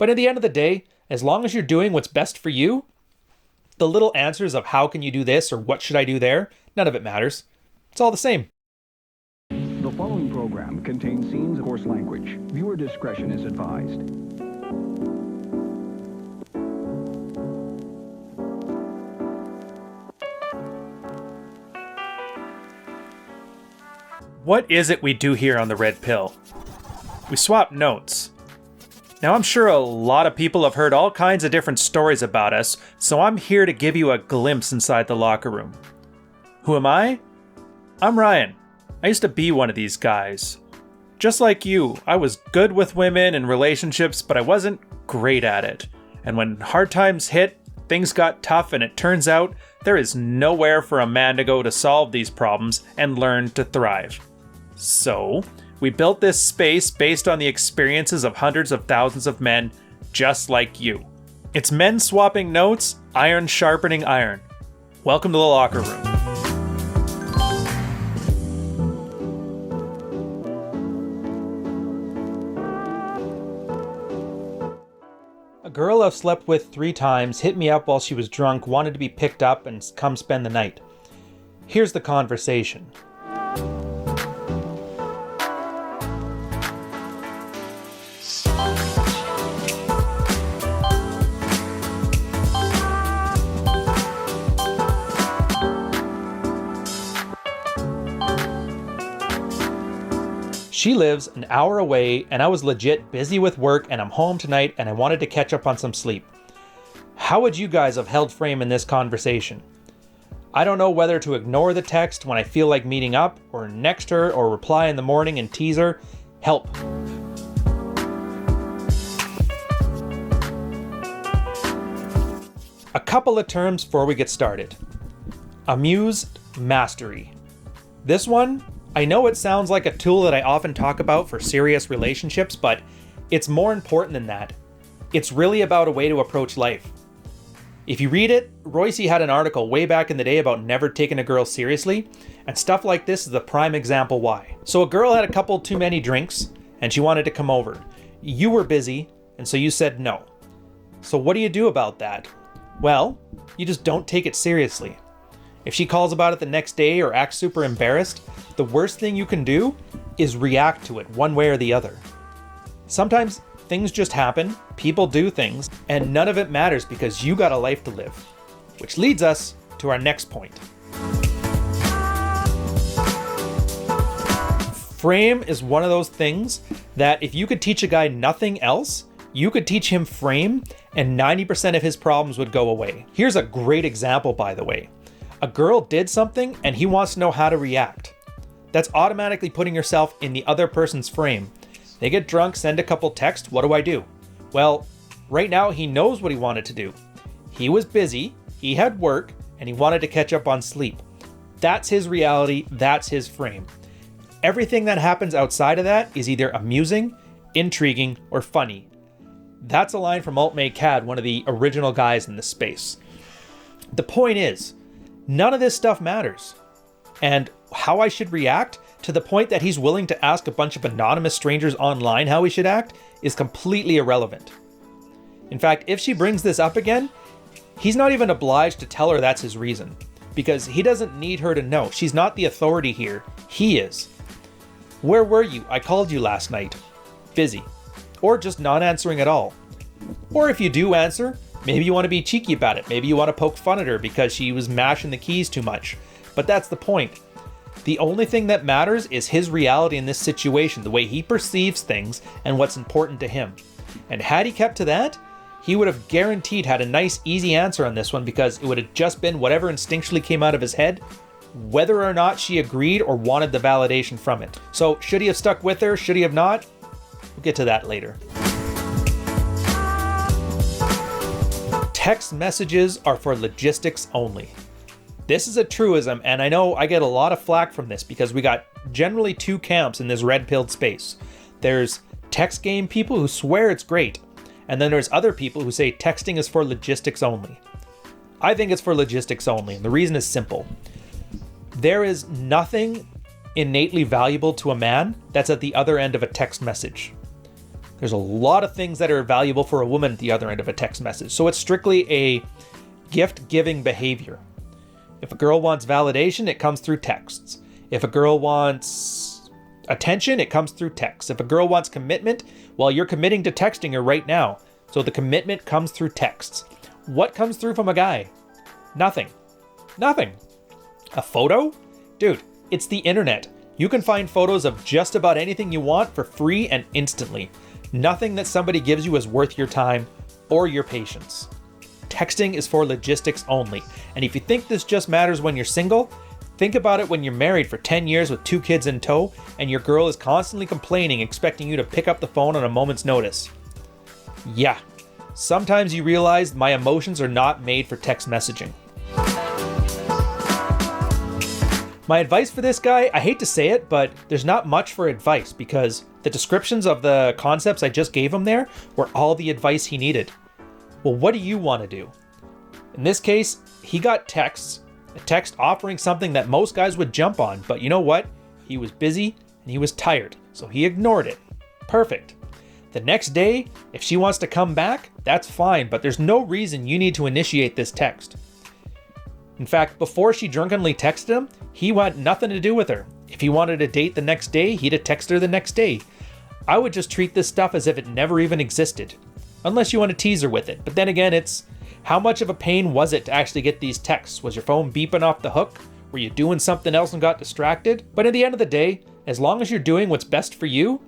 But at the end of the day, as long as you're doing what's best for you, the little answers of how can you do this or what should I do there, none of it matters. It's all the same. The following program contains scenes of coarse language. Viewer discretion is advised. What is it we do here on the Red Pill? We swap notes. Now, I'm sure a lot of people have heard all kinds of different stories about us, so I'm here to give you a glimpse inside the locker room. Who am I? I'm Ryan. I used to be one of these guys. Just like you, I was good with women and relationships, but I wasn't great at it. And when hard times hit, things got tough, and it turns out there is nowhere for a man to go to solve these problems and learn to thrive. So, we built this space based on the experiences of hundreds of thousands of men just like you. It's men swapping notes, iron sharpening iron. Welcome to the locker room. A girl I've slept with 3 times hit me up while she was drunk, wanted to be picked up and come spend the night. Here's the conversation. She lives an hour away, and I was legit busy with work, and I'm home tonight, and I wanted to catch up on some sleep. How would you guys have held frame in this conversation? I don't know whether to ignore the text when I feel like meeting up, or next her, or reply in the morning and tease her. Help. A couple of terms before we get started. Muse Mastery. This one, I know it sounds like a tool that I often talk about for serious relationships, but it's more important than that. It's really about a way to approach life. If you read it, Royce had an article way back in the day about never taking a girl seriously, and stuff like this is the prime example why. So a girl had a couple too many drinks, and she wanted to come over. You were busy, and so you said no. So what do you do about that? Well, you just don't take it seriously. If she calls about it the next day or acts super embarrassed, the worst thing you can do is react to it one way or the other. Sometimes things just happen, people do things, and none of it matters because you got a life to live. Which leads us to our next point. Frame is one of those things that if you could teach a guy nothing else, you could teach him frame and 90% of his problems would go away. Here's a great example, by the way. A girl did something and he wants to know how to react. That's automatically putting yourself in the other person's frame. They get drunk, send a couple texts, what do I do? Well, right now he knows what he wanted to do. He was busy, he had work, and he wanted to catch up on sleep. That's his reality, that's his frame. Everything that happens outside of that is either amusing, intriguing, or funny. That's a line from Alt-May Cad, one of the original guys in this space. The point is, none of this stuff matters. And how I should react, to the point that he's willing to ask a bunch of anonymous strangers online how he should act, is completely irrelevant. In fact, if she brings this up again, he's not even obliged to tell her that's his reason, because he doesn't need her to know. She's not the authority here. He is. Where were you? I called you last night. Busy. Or just not answering at all. Or if you do answer, maybe you want to be cheeky about it. Maybe you want to poke fun at her because she was mashing the keys too much. But that's the point. The only thing that matters is his reality in this situation, the way he perceives things and what's important to him. And had he kept to that, he would have guaranteed had a nice, easy answer on this one because it would have just been whatever instinctually came out of his head, whether or not she agreed or wanted the validation from it. So should he have stuck with her? Should he have not? We'll get to that later. Text messages are for logistics only. This is a truism, and I know I get a lot of flack from this because we got generally 2 camps in this red-pilled space. There's text game people who swear it's great, and then there's other people who say texting is for logistics only. I think it's for logistics only, and the reason is simple. There is nothing innately valuable to a man that's at the other end of a text message. There's a lot of things that are valuable for a woman at the other end of a text message. So it's strictly a gift-giving behavior. If a girl wants validation, it comes through texts. If a girl wants attention, it comes through text. If a girl wants commitment, well, you're committing to texting her right now. So the commitment comes through texts. What comes through from a guy? Nothing. Nothing. A photo? Dude, it's the internet. You can find photos of just about anything you want for free and instantly. Nothing that somebody gives you is worth your time or your patience. Texting is for logistics only. And if you think this just matters when you're single, think about it when you're married for 10 years with 2 kids in tow and your girl is constantly complaining, expecting you to pick up the phone on a moment's notice. Yeah, sometimes you realize my emotions are not made for text messaging. My advice for this guy, I hate to say it, but there's not much for advice because the descriptions of the concepts I just gave him there were all the advice he needed. Well, what do you want to do? In this case, he got a text offering something that most guys would jump on, but you know what? He was busy and he was tired, so he ignored it. Perfect. The next day, if she wants to come back, that's fine, but there's no reason you need to initiate this text. In fact, before she drunkenly texted him, he wanted nothing to do with her. If he wanted a date the next day, he'd have texted her the next day. I would just treat this stuff as if it never even existed. Unless you want to tease her with it. But then again, it's how much of a pain was it to actually get these texts? Was your phone beeping off the hook? Were you doing something else and got distracted? But at the end of the day, as long as you're doing what's best for you,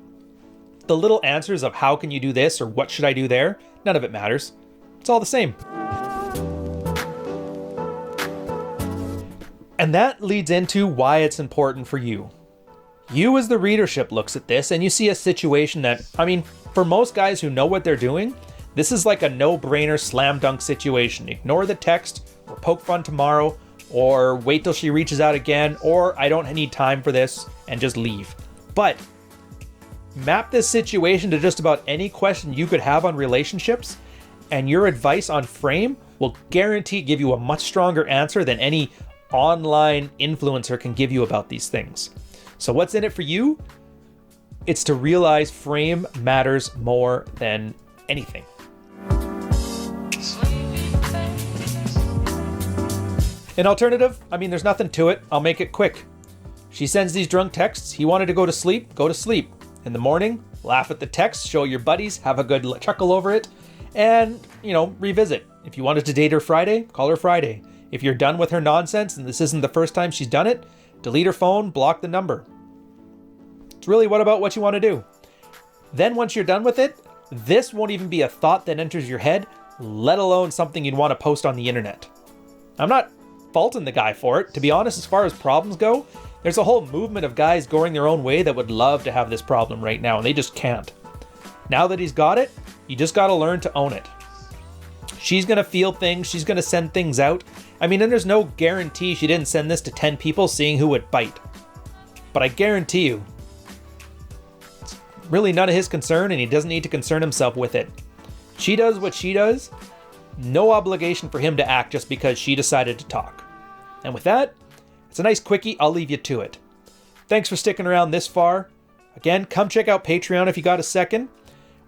the little answers of how can you do this or what should I do there, none of it matters. It's all the same. And that leads into why it's important for you. You as the readership looks at this and you see a situation that, for most guys who know what they're doing, this is like a no-brainer slam dunk situation. Ignore the text or poke fun tomorrow or wait till she reaches out again or I don't need time for this and just leave. But map this situation to just about any question you could have on relationships and your advice on frame will guarantee give you a much stronger answer than any online influencer can give you about these things. So what's in it for you? It's to realize frame matters more than anything. An alternative? There's nothing to it. I'll make it quick. She sends these drunk texts. He wanted to go to sleep. Go to sleep. In the morning, laugh at the text, show your buddies, have a good chuckle over it, and, revisit. If you wanted to date her Friday, call her Friday. If you're done with her nonsense and this isn't the first time she's done it, delete her phone, block the number. It's really what you want to do. Then once you're done with it, this won't even be a thought that enters your head, let alone something you'd want to post on the internet. I'm not faulting the guy for it. To be honest, as far as problems go, there's a whole movement of guys going their own way that would love to have this problem right now, and they just can't. Now that he's got it, you just got to learn to own it. She's going to feel things. She's going to send things out. And there's no guarantee she didn't send this to 10 people seeing who would bite. But I guarantee you, it's really none of his concern and he doesn't need to concern himself with it. She does what she does. No obligation for him to act just because she decided to talk. And with that, it's a nice quickie. I'll leave you to it. Thanks for sticking around this far. Again, come check out Patreon if you got a second.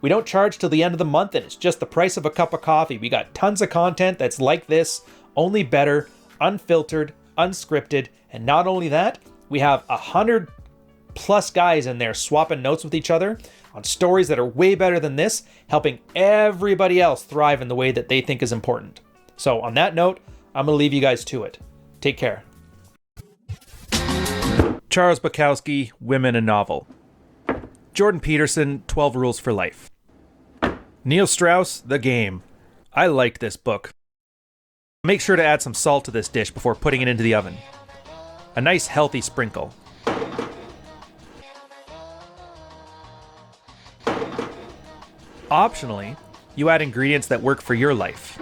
We don't charge till the end of the month and it's just the price of a cup of coffee. We got tons of content that's like this, only better, unfiltered, unscripted. And not only that, we have 100 plus guys in there swapping notes with each other on stories that are way better than this, helping everybody else thrive in the way that they think is important. So on that note, I'm going to leave you guys to it. Take care. Charles Bukowski, Women a Novel. Jordan Peterson, 12 Rules for Life. Neil Strauss, The Game. I liked this book. Make sure to add some salt to this dish before putting it into the oven. A nice healthy sprinkle. Optionally, you add ingredients that work for your life.